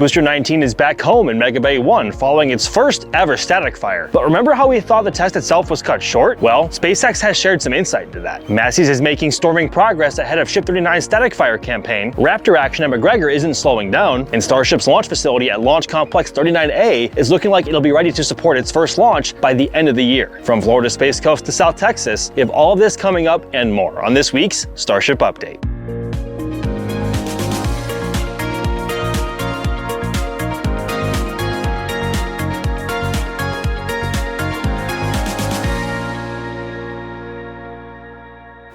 Booster 19 is back home in MegaBay 1 following its first ever static fire. But remember how we thought the test itself was cut short? Well, SpaceX has shared some insight into that. Massey's is making storming progress ahead of Ship 39's static fire campaign, Raptor action at McGregor isn't slowing down, and Starship's launch facility at Launch Complex 39A is looking like it'll be ready to support its first launch by the end of the year. From Florida Space Coast to South Texas, we have all of this coming up and more on this week's Starship Update.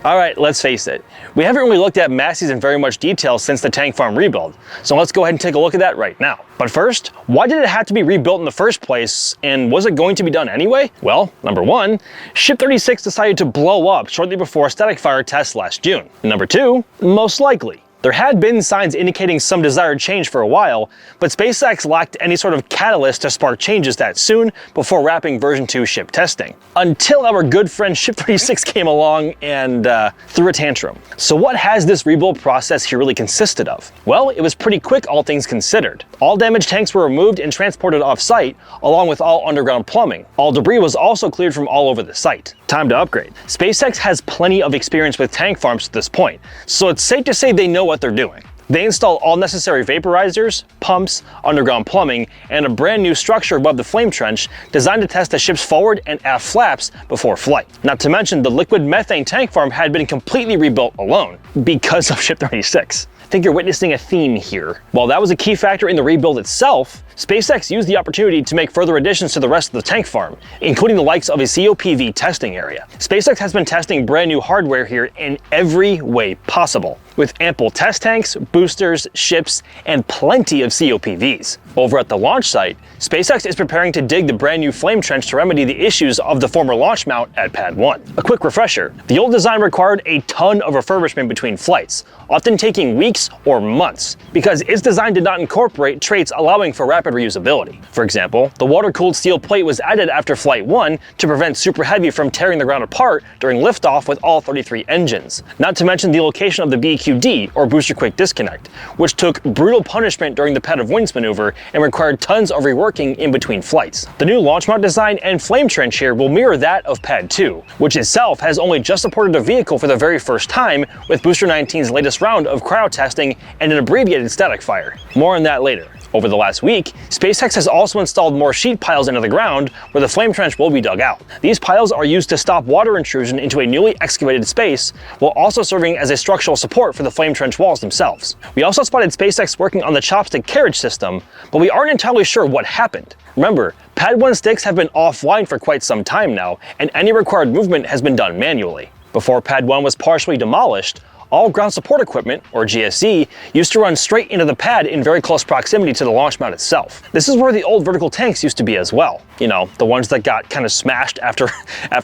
All right, let's face it. We haven't really looked at Massey's in very much detail since the tank farm rebuild, so let's go ahead and take a look at that right now. But first, why did it have to be rebuilt in the first place, and was it going to be done anyway? Well, number one, Ship 36 decided to blow up shortly before a static fire test last June. Number two, most likely. There had been signs indicating some desired change for a while, but SpaceX lacked any sort of catalyst to spark changes that soon before wrapping version 2 ship testing. Until our good friend Ship 36 came along and threw a tantrum. So what has this rebuild process here really consisted of? Well, it was pretty quick, all things considered. All damaged tanks were removed and transported off-site, along with all underground plumbing. All debris was also cleared from all over the site. Time to upgrade. SpaceX has plenty of experience with tank farms at this point, so it's safe to say they know what they're doing. They installed all necessary vaporizers, pumps, underground plumbing, and a brand new structure above the flame trench designed to test the ship's forward and aft flaps before flight. Not to mention the liquid methane tank farm had been completely rebuilt alone because of Ship 36. I think you're witnessing a theme here. While that was a key factor in the rebuild itself, SpaceX used the opportunity to make further additions to the rest of the tank farm, including the likes of a COPV testing area. SpaceX has been testing brand new hardware here in every way possible, with ample test tanks, boosters, ships, and plenty of COPVs. Over at the launch site, SpaceX is preparing to dig the brand new flame trench to remedy the issues of the former launch mount at Pad 1. A quick refresher, the old design required a ton of refurbishment between flights, often taking weeks or months, because its design did not incorporate traits allowing for rapid reusability. For example, the water-cooled steel plate was added after Flight 1 to prevent Super Heavy from tearing the ground apart during liftoff with all 33 engines. Not to mention the location of the BQD, or Booster Quick Disconnect, which took brutal punishment during the Pad of Wings maneuver and required tons of reworking in between flights. The new launch mount design and flame trench here will mirror that of Pad 2, which itself has only just supported a vehicle for the very first time with Booster 19's latest round of cryo testing and an abbreviated static fire. More on that later. Over the last week, SpaceX has also installed more sheet piles into the ground where the flame trench will be dug out. These piles are used to stop water intrusion into a newly excavated space, while also serving as a structural support for the flame trench walls themselves. We also spotted SpaceX working on the chopstick carriage system, but we aren't entirely sure what happened. Remember, Pad 1 sticks have been offline for quite some time now, and any required movement has been done manually. Before Pad 1 was partially demolished, all ground support equipment, or GSE, used to run straight into the pad in very close proximity to the launch mount itself. This is where the old vertical tanks used to be as well. You know, the ones that got kind of smashed after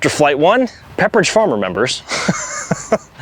Flight 1? Pepperidge Farm remembers.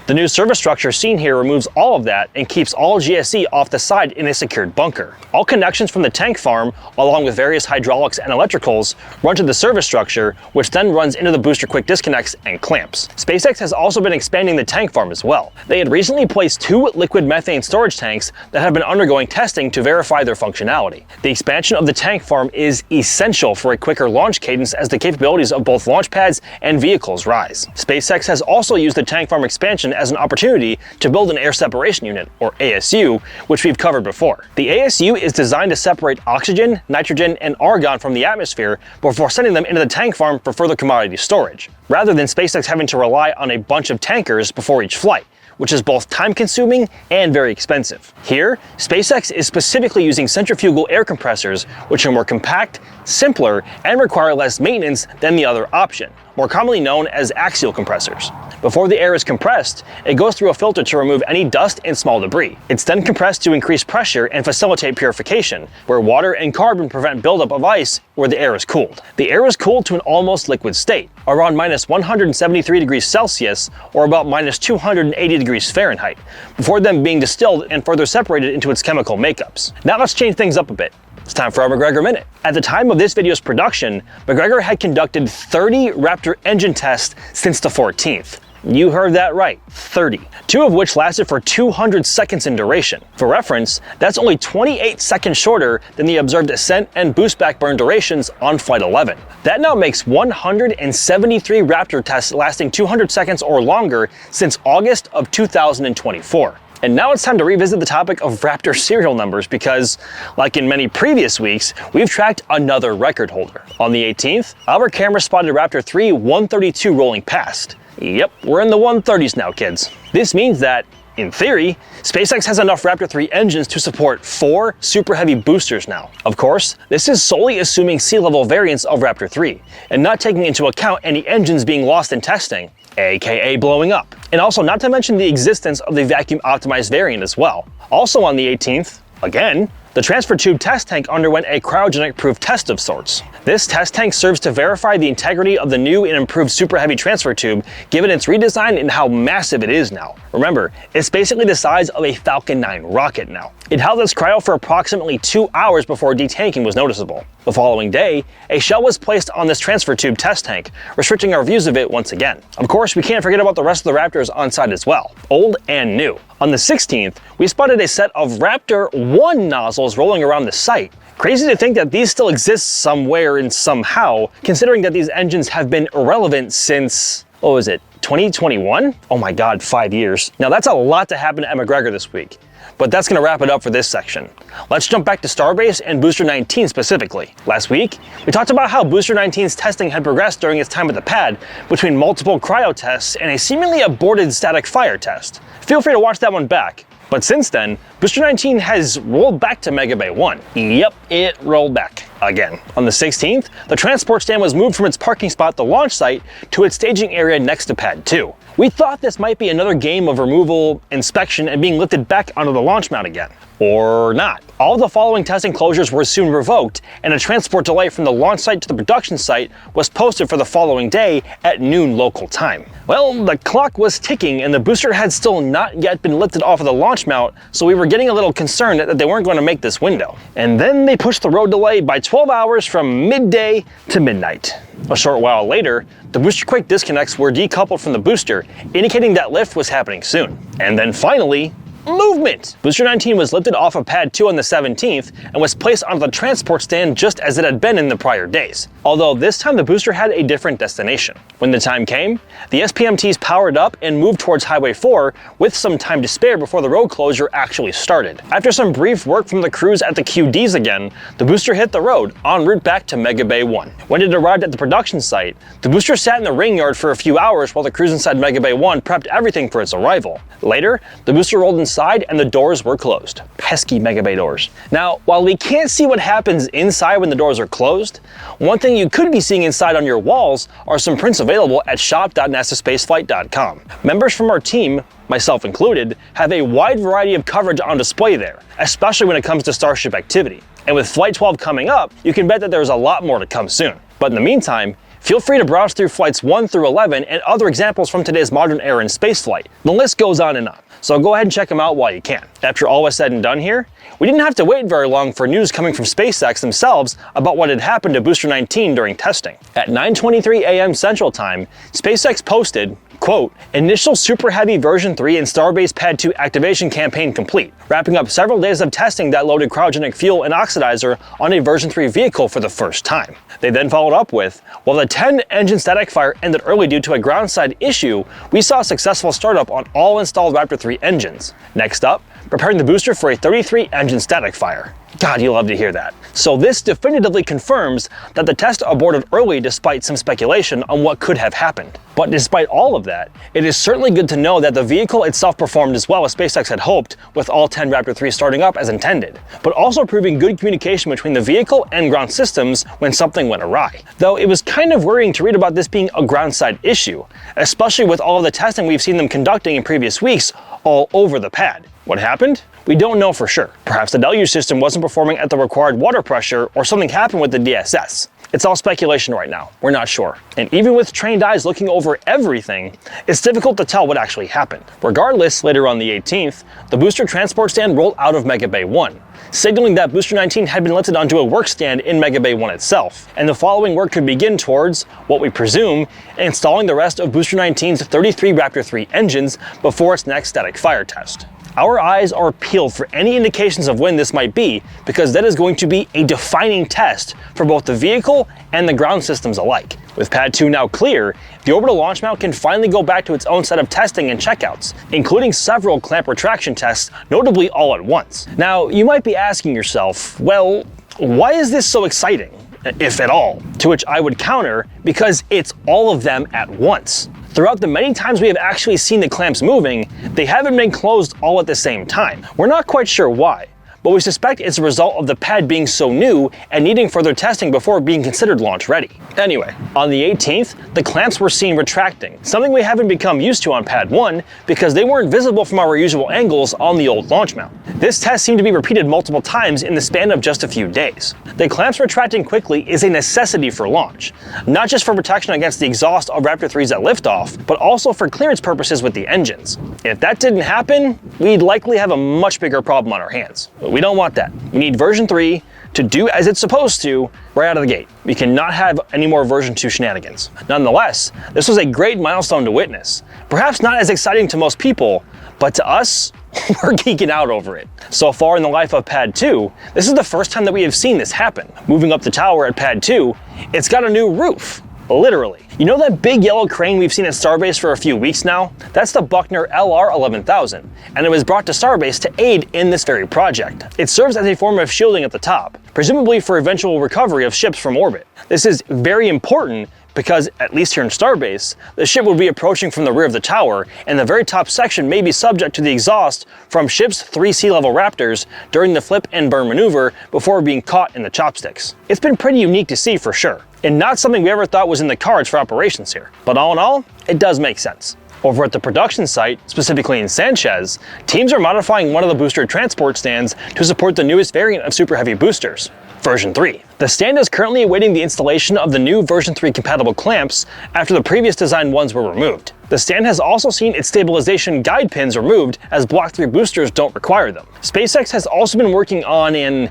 The new service structure seen here removes all of that and keeps all GSE off the side in a secured bunker. All connections from the tank farm, along with various hydraulics and electricals, run to the service structure, which then runs into the booster quick disconnects and clamps. SpaceX has also been expanding the tank farm as well. They had recently placed 2 liquid methane storage tanks that have been undergoing testing to verify their functionality. The expansion of the tank farm is essential for a quicker launch cadence as the capabilities of both launch pads and vehicles rise. SpaceX has also used the tank farm expansion as an opportunity to build an air separation unit, or ASU, which we've covered before. The ASU is designed to separate oxygen, nitrogen, and argon from the atmosphere before sending them into the tank farm for further commodity storage, rather than SpaceX having to rely on a bunch of tankers before each flight, which is both time-consuming and very expensive. Here, SpaceX is specifically using centrifugal air compressors, which are more compact, simpler, and require less maintenance than the other option, more commonly known as axial compressors. Before the air is compressed, it goes through a filter to remove any dust and small debris. It's then compressed to increase pressure and facilitate purification, where water and carbon prevent buildup of ice where the air is cooled. The air is cooled to an almost liquid state, around -173 degrees Celsius or about -280 degrees Fahrenheit, before then being distilled and further separated into its chemical makeups. Now let's change things up a bit. It's time for our McGregor Minute. At the time of this video's production, McGregor had conducted 30 Raptor engine tests since the 14th. You heard that right, 30. 2 of which lasted for 200 seconds in duration. For reference, that's only 28 seconds shorter than the observed ascent and boost back burn durations on Flight 11. That now makes 173 Raptor tests lasting 200 seconds or longer since August of 2024. And now it's time to revisit the topic of Raptor serial numbers because, like in many previous weeks, we've tracked another record holder. On the 18th, our camera spotted Raptor 3 132 rolling past. Yep, we're in the 130s now, kids. This means that, in theory, SpaceX has enough Raptor 3 engines to support 4 Super Heavy boosters now. Of course, this is solely assuming sea-level variants of Raptor 3, and not taking into account any engines being lost in testing, aka blowing up. And also not to mention the existence of the vacuum-optimized variant as well. Also on the 18th, again, the transfer tube test tank underwent a cryogenic-proof test of sorts. This test tank serves to verify the integrity of the new and improved Super Heavy transfer tube, given its redesign and how massive it is now. Remember, it's basically the size of a Falcon 9 rocket now. It held its cryo for approximately 2 hours before detanking was noticeable. The following day, a shell was placed on this transfer tube test tank, restricting our views of it once again. Of course, we can't forget about the rest of the Raptors on site as well, old and new. On the 16th, we spotted a set of Raptor 1 nozzles rolling around the site. Crazy to think that these still exist somewhere and somehow, considering that these engines have been irrelevant since, what was it, 2021? Oh my god, 5 years. Now that's a lot to happen at McGregor this week, but that's gonna wrap it up for this section. Let's jump back to Starbase and Booster 19 specifically. Last week, we talked about how Booster 19's testing had progressed during its time at the pad between multiple cryo tests and a seemingly aborted static fire test. Feel free to watch that one back. But since then, Booster 19 has rolled back to MegaBay 1. Yep, it rolled back again. On the 16th, the transport stand was moved from its parking spot at the launch site to its staging area next to Pad 2. We thought this might be another game of removal, inspection, and being lifted back onto the launch mount again. Or not. All the following testing closures were soon revoked, and a transport delay from the launch site to the production site was posted for the following day at noon local time. Well, the clock was ticking and the booster had still not yet been lifted off of the launch mount, so we were getting a little concerned that they weren't going to make this window. And then they pushed the road delay by 12 hours from midday to midnight. A short while later, the booster quake disconnects were decoupled from the booster, indicating that lift was happening soon. And then finally, movement! Booster 19 was lifted off of Pad 2 on the 17th and was placed onto the transport stand just as it had been in the prior days. Although this time the booster had a different destination. When the time came, the SPMTs powered up and moved towards Highway 4 with some time to spare before the road closure actually started. After some brief work from the crews at the QDs again, the booster hit the road en route back to MegaBay 1. When it arrived at the production site, the booster sat in the ring yard for a few hours while the crews inside MegaBay 1 prepped everything for its arrival. Later, the booster rolled inside and the doors were closed. Pesky MegaBay doors. Now, while we can't see what happens inside when the doors are closed, one thing you could be seeing inside on your walls are some prints available at shop.nasaspaceflight.com. Members from our team, myself included, have a wide variety of coverage on display there, especially when it comes to Starship activity. And with Flight 12 coming up, you can bet that there's a lot more to come soon. But in the meantime, feel free to browse through Flights 1 through 11 and other examples from today's modern era in spaceflight. The list goes on and on, so go ahead and check them out while you can. After all was said and done here, we didn't have to wait very long for news coming from SpaceX themselves about what had happened to Booster 19 during testing. At 9:23 a.m. Central Time, SpaceX posted, quote, "Initial Super Heavy version 3 and Starbase Pad 2 activation campaign complete, wrapping up several days of testing that loaded cryogenic fuel and oxidizer on a version 3 vehicle for the first time." They then followed up with, "While the 10-engine static fire ended early due to a ground-side issue, we saw a successful startup on all installed Raptor 3 engines. Next up, preparing the booster for a 33-engine static fire." God, you love to hear that. So this definitively confirms that the test aborted early despite some speculation on what could have happened. But despite all of that, it is certainly good to know that the vehicle itself performed as well as SpaceX had hoped, with all 10 Raptor 3 starting up as intended, but also proving good communication between the vehicle and ground systems when something went awry. Though it was kind of worrying to read about this being a ground-side issue, especially with all of the testing we've seen them conducting in previous weeks all over the pad. What happened? We don't know for sure. Perhaps the deluge system wasn't performing at the required water pressure, or something happened with the DSS. It's all speculation right now, we're not sure. And even with trained eyes looking over everything, it's difficult to tell what actually happened. Regardless, later on the 18th, the booster transport stand rolled out of MegaBay 1. signaling that Booster 19 had been lifted onto a work stand in MegaBay 1 itself, and the following work could begin towards, what we presume, installing the rest of Booster 19's 33 Raptor 3 engines before its next static fire test. Our eyes are peeled for any indications of when this might be, because that is going to be a defining test for both the vehicle and the ground systems alike. With Pad 2 now clear, the orbital launch mount can finally go back to its own set of testing and checkouts, including several clamp retraction tests, notably all at once. Now, you might be asking yourself, well, why is this so exciting, if at all? To which I would counter, because it's all of them at once. Throughout the many times we have actually seen the clamps moving, they haven't been closed all at the same time. We're not quite sure why, but we suspect it's a result of the pad being so new and needing further testing before being considered launch ready. Anyway, on the 18th, the clamps were seen retracting, something we haven't become used to on Pad 1 because they weren't visible from our usual angles on the old launch mount. This test seemed to be repeated multiple times in the span of just a few days. The clamps retracting quickly is a necessity for launch, not just for protection against the exhaust of Raptor 3s at liftoff, but also for clearance purposes with the engines. If that didn't happen, we'd likely have a much bigger problem on our hands. We don't want that. We need version 3 to do as it's supposed to right out of the gate. We cannot have any more version 2 shenanigans. Nonetheless, this was a great milestone to witness. Perhaps not as exciting to most people, but to us, we're geeking out over it. So far in the life of Pad 2, this is the first time that we have seen this happen. Moving up the tower at Pad 2, it's got a new roof. Literally. You know that big yellow crane we've seen at Starbase for a few weeks now? That's the Buckner LR-11000, and it was brought to Starbase to aid in this very project. It serves as a form of shielding at the top, presumably for eventual recovery of ships from orbit. This is very important because, at least here in Starbase, the ship will be approaching from the rear of the tower, and the very top section may be subject to the exhaust from ship's 3 sea-level Raptors during the flip and burn maneuver before being caught in the chopsticks. It's been pretty unique to see for sure, and not something we ever thought was in the cards for operations here. But all in all, it does make sense. Over at the production site, specifically in Sanchez, teams are modifying one of the booster transport stands to support the newest variant of Super Heavy boosters, version 3. The stand is currently awaiting the installation of the new version 3 compatible clamps after the previous design ones were removed. The stand has also seen its stabilization guide pins removed as Block 3 boosters don't require them. SpaceX has also been working on an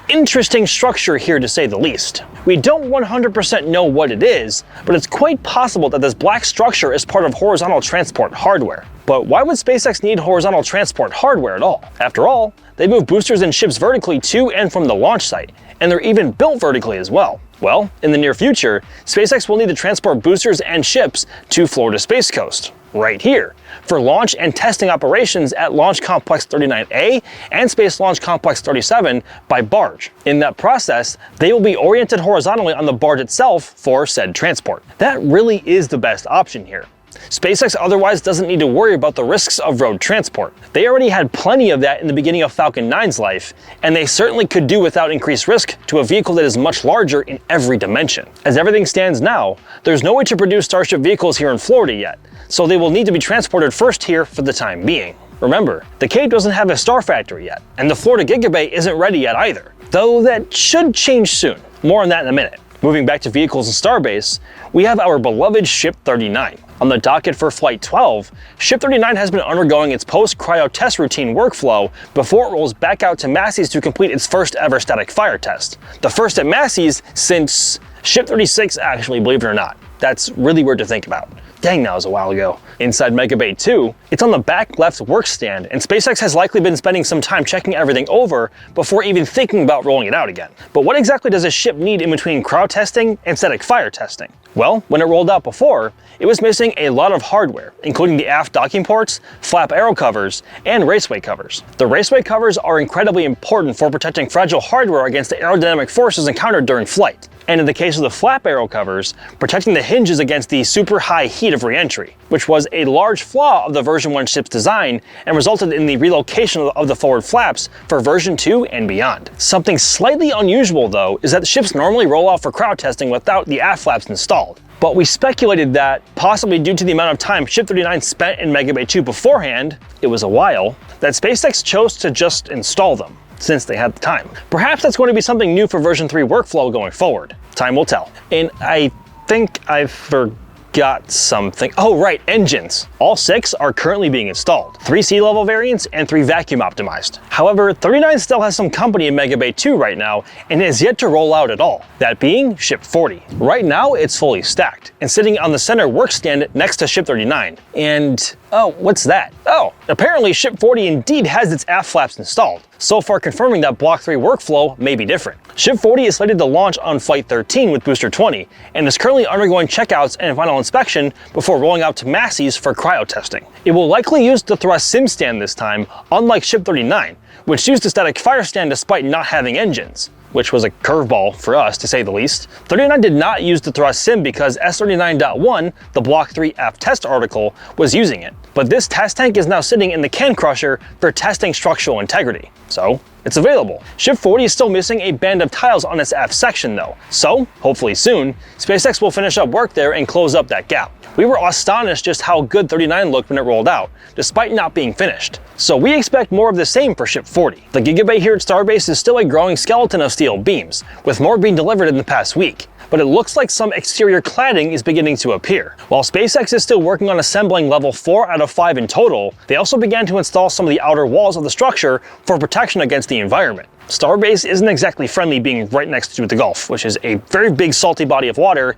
interesting structure here, to say the least. We don't 100% know what it is, but it's quite possible that this black structure is part of horizontal transport hardware. But why would SpaceX need horizontal transport hardware at all? After all, they move boosters and ships vertically to and from the launch site, and they're even built vertically as well. Well, in the near future, SpaceX will need to transport boosters and ships to Florida Space Coast, right here, for launch and testing operations at Launch Complex 39A and Space Launch Complex 37 by barge. In that process, they will be oriented horizontally on the barge itself for said transport. That really is the best option here. SpaceX otherwise doesn't need to worry about the risks of road transport. They already had plenty of that in the beginning of Falcon 9's life, and they certainly could do without increased risk to a vehicle that is much larger in every dimension. As everything stands now, there's no way to produce Starship vehicles here in Florida yet, so they will need to be transported first here for the time being. Remember, the Cape doesn't have a star factory yet, and the Florida GigaBay isn't ready yet either, though that should change soon. More on that in a minute. Moving back to vehicles in Starbase, we have our beloved Ship 39. On the docket for Flight 12, Ship 39 has been undergoing its post-cryo test routine workflow before it rolls back out to Massey's to complete its first ever static fire test. The first at Massey's since Ship 36, actually, believe it or not. That's really weird to think about. Dang, that was a while ago. Inside MegaBay 2, it's on the back left work stand, and SpaceX has likely been spending some time checking everything over before even thinking about rolling it out again. But what exactly does a ship need in between cryo testing and static fire testing? Well, when it rolled out before, it was missing a lot of hardware, including the aft docking ports, flap aero covers, and raceway covers. The raceway covers are incredibly important for protecting fragile hardware against the aerodynamic forces encountered during flight. And in the case of the flap aero covers, protecting the hinges against the super high heat of re-entry, which was a large flaw of the version 1 ship's design and resulted in the relocation of the forward flaps for version 2 and beyond. Something slightly unusual though is that the ships normally roll out for cryo testing without the aft flaps installed. But we speculated that, possibly due to the amount of time Ship 39 spent in MegaBay 2 beforehand, it was a while, that SpaceX chose to just install them, since they had the time. Perhaps that's going to be something new for version 3 workflow going forward. Time will tell. And I think I forgot forgot something. Oh right, engines. All 6 are currently being installed. 3 sea level variants and 3 vacuum optimized. However, 39 still has some company in MegaBay 2 right now and is yet to roll out at all. That being Ship 40. Right now it's fully stacked and sitting on the center work stand next to Ship 39. And oh, what's that? Oh, apparently Ship 40 indeed has its aft flaps installed, so far confirming that Block 3 workflow may be different. Ship 40 is slated to launch on Flight 13 with Booster 20 and is currently undergoing checkouts and final inspection before rolling out to Massey's for cryo testing. It will likely use the thrust sim stand this time, unlike Ship 39, which used a static fire stand despite not having engines, which was a curveball for us to say the least. 39 did not use the thrust sim because S39.1, the Block 3 aft test article, was using it. But this test tank is now sitting in the can crusher for testing structural integrity. So it's available. Ship 40 is still missing a band of tiles on its aft section though. So hopefully soon, SpaceX will finish up work there and close up that gap. We were astonished just how good 39 looked when it rolled out, despite not being finished. So we expect more of the same for Ship 40. The GigaBay here at Starbase is still a growing skeleton of steel beams, with more being delivered in the past week. But it looks like some exterior cladding is beginning to appear. While SpaceX is still working on assembling level 4 out of 5 in total, they also began to install some of the outer walls of the structure for protection against the environment. Starbase isn't exactly friendly being right next to the Gulf, which is a very big salty body of water,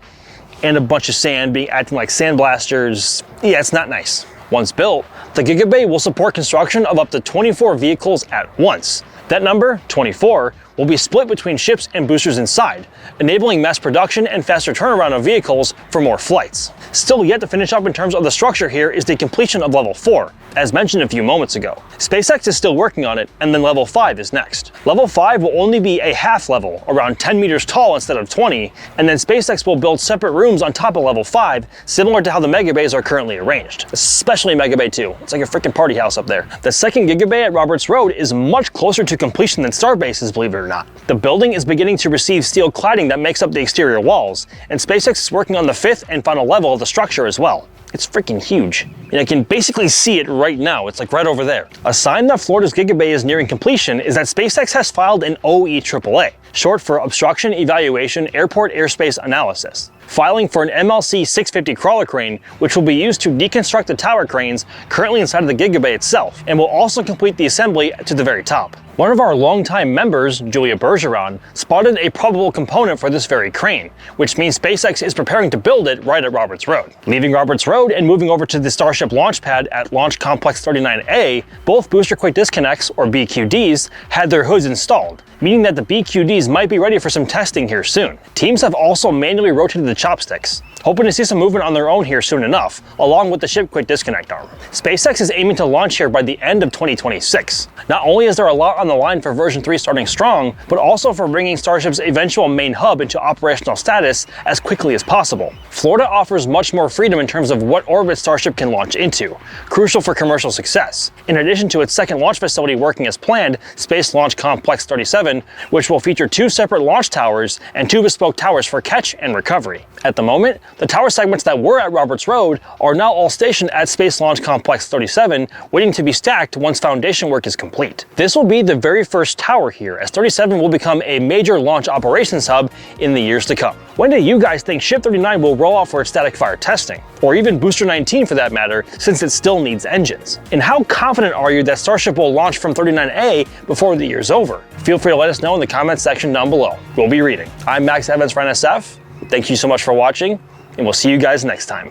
and a bunch of sand acting like sandblasters. Yeah, it's not nice. Once built, the GigaBay will support construction of up to 24 vehicles at once. That number, 24, will be split between ships and boosters inside, enabling mass production and faster turnaround of vehicles for more flights. Still yet to finish up in terms of the structure here is the completion of level 4, as mentioned a few moments ago. SpaceX is still working on it, and then level 5 is next. Level 5 will only be a half level, around 10 meters tall instead of 20, and then SpaceX will build separate rooms on top of level 5, similar to how the megabays are currently arranged, especially MegaBay 2. It's like a freaking party house up there. The second GigaBay at Roberts Road is much closer to completion than Starbase's, believe it or not. The building is beginning to receive steel cladding that makes up the exterior walls, and SpaceX is working on the 5th and final level of the structure as well. It's freaking huge. And I can basically see it right now. It's like right over there. A sign that Florida's GigaBay is nearing completion is that SpaceX has filed an OEAAA, short for Obstruction Evaluation Airport Airspace Analysis, filing for an MLC-650 crawler crane, which will be used to deconstruct the tower cranes currently inside of the GigaBay itself, and will also complete the assembly to the very top. One of our longtime members, Julia Bergeron, spotted a probable component for this very crane, which means SpaceX is preparing to build it right at Roberts Road. Leaving Roberts Road and moving over to the Starship launch pad at Launch Complex 39A, both booster quick disconnects, or BQDs, had their hoods installed, meaning that the BQDs might be ready for some testing here soon. Teams have also manually rotated the chopsticks, hoping to see some movement on their own here soon enough, along with the ship quick disconnect arm. SpaceX is aiming to launch here by the end of 2026. Not only is there a lot on the line for version 3 starting strong, but also for bringing Starship's eventual main hub into operational status as quickly as possible. Florida offers much more freedom in terms of what orbit Starship can launch into, crucial for commercial success. In addition to its second launch facility working as planned, Space Launch Complex 37, which will feature 2 separate launch towers and 2 bespoke towers for catch and recovery. At the moment, the tower segments that were at Roberts Road are now all stationed at Space Launch Complex 37, waiting to be stacked once foundation work is complete. This will be the very first tower here, as 37 will become a major launch operations hub in the years to come. When do you guys think Ship 39 will roll out for its static fire testing? Or even Booster 19 for that matter, since it still needs engines? And how confident are you that Starship will launch from 39A before the year's over? Feel free to let us know in the comments section down below. We'll be reading. I'm Max Evans for NSF. Thank you so much for watching, and we'll see you guys next time.